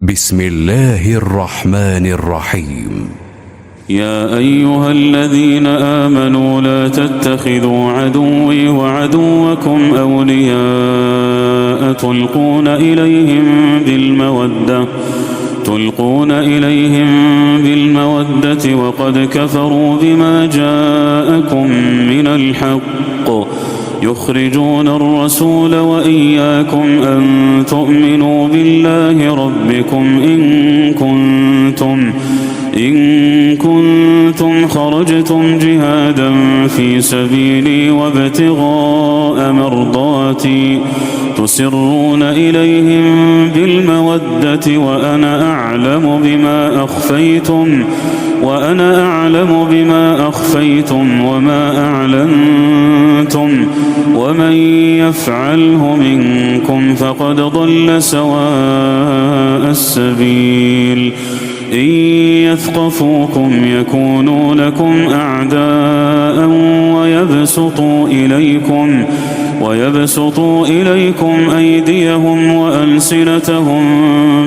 بسم الله الرحمن الرحيم. يا أيها الذين آمنوا لا تتخذوا عدوي وعدوكم أولياء تلقون إليهم بالمودة وقد كفروا بما جاءكم من الحق يخرجون الرسول وإياكم أن تؤمنوا بالله ربكم إن كنتم خرجتم جهادا في سبيلي وابتغاء مرضاتي تسرون إليهم بالمودة وأنا أعلم بما أخفيتم وما أعلنتم ومن يفعله منكم فقد ضل سواء السبيل. إن يثقفوكم يكونوا لكم أعداء ويبسطوا إليكم أيديهم وألسنتهم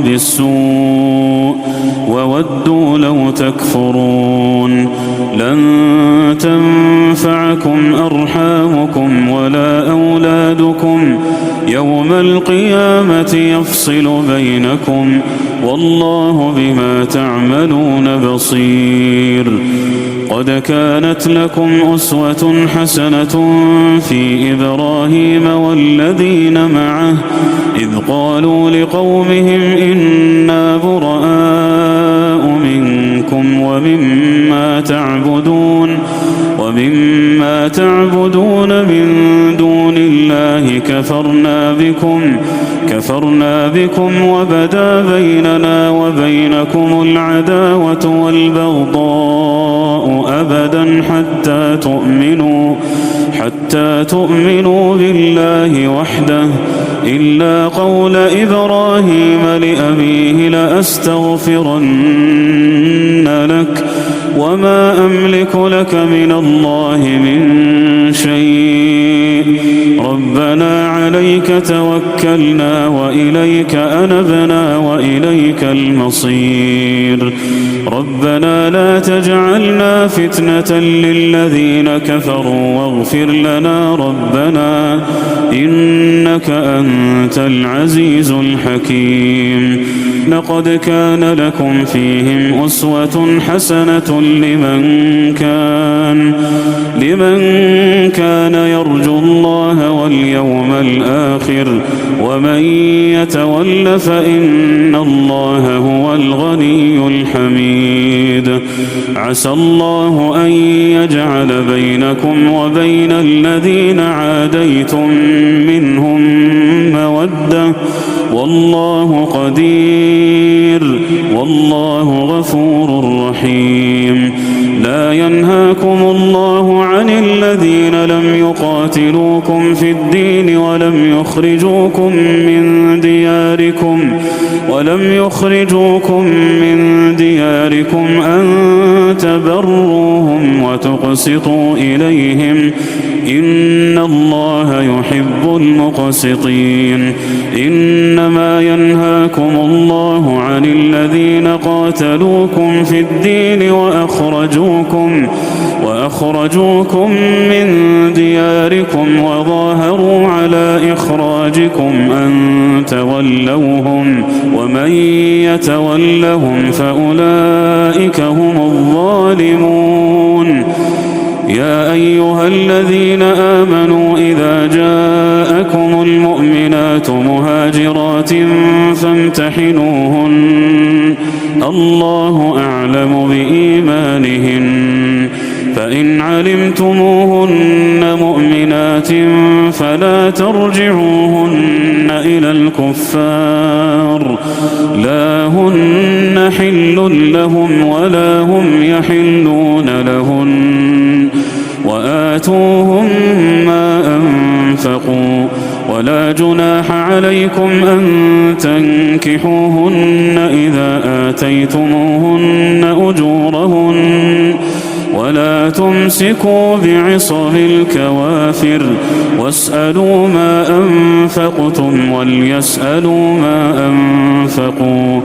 بالسوء وودوا لو تكفرون. لن تنفعكم أرحامكم ولا أولادكم يوم القيامة يفصل بينكم والله بما تعملون بصير. قد كانت لكم أسوة حسنة في إبراهيم والذين معه إذ قالوا لقومهم إنا براء منكم ومما تعبدون من دون الله كفرنا بكم وبدا بيننا وبينكم العداوة والبغضاء أبدا حتى تؤمنوا بالله وحده إلا قول إبراهيم لأبيه لأستغفرن لك وما أملك لك من الله من شيء ربنا عليك توكلنا وإليك أنبنا وإليك المصير. ربنا لا تجعلنا فتنة للذين كفروا واغفر لنا ربنا إنك أنت العزيز الحكيم. لقد كان لكم فيهم أسوة حسنة لمن كان يرجو الله واليوم الآخر ومن يتول فإن الله هو الغني الحميد. عسى الله أن يجعل بينكم وبين الذين عاديتم منهم مودة والله قدير والله غفور رحيم. لا ينهاكم الله عن الذين لم يقاتلوكم في الدين ولم يخرجوكم من دياركم أن تبروهم وتقسطوا إليهم إن الله يحب المقسطين. إنما ينهاكم الله عن الذين قاتلوكم في الدين وأخرجوكم من دياركم وظاهروا على إخراجكم أن تولوهم ومن يتولهم فأولئك هم الظالمون. يا أيها الذين آمنوا إذا جاءكم المؤمنات مهاجرات فامتحنوهن الله أعلم بإيمانهن فإن علمتموهن مؤمنات فلا ترجعوهن إلى الكفار لا هن حل لهم ولا هم يحلون لهن وآتوهم ما أنفقوا ولا جناح عليكم أن تنكحوهن إذا آتيتموهن أجورهن ولا تمسكوا بعصم الكوافر واسألوا ما أنفقتم وليسألوا ما أنفقوا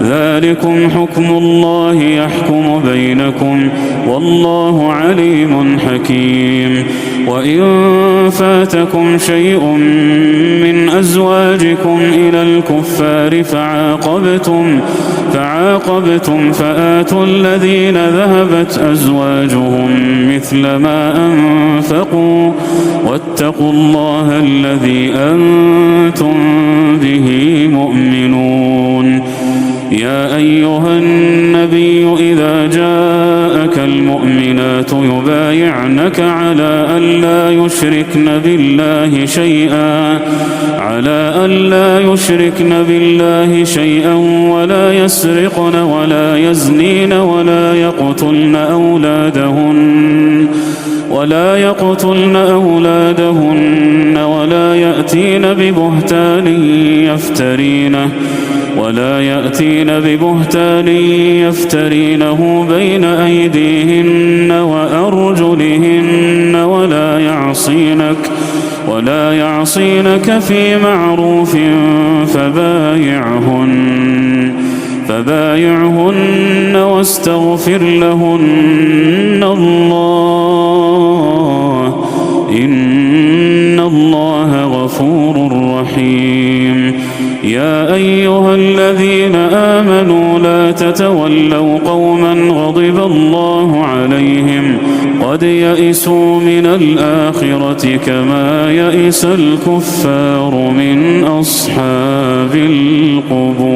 ذلكم حكم الله يحكم بينكم والله عليم حكيم وإن فاتكم شيء من أزواجكم إلى الكفار فعاقبتم فآتوا الذين ذهبت أزواجهم مثل ما أنفقوا واتقوا الله الذي أنتم به مؤمنون يا أيها النبي إذا جاءك المؤمنات يبايعنك على ألا يشركن بالله شيئا ولا يسرقن ولا يزنين ولا يقتلن أولادهن ولا يأتين ببهتان يفترينه بين أيديهن وأرجلهن ولا يعصينك في معروف فبايعهن واستغفر لهن الله إن الله غفور رحيم يا أيها الذين آمنوا لا تتولوا قوما غضب الله عليهم قد يئسوا من الآخرة كما يئس الكفار من أصحاب القبور.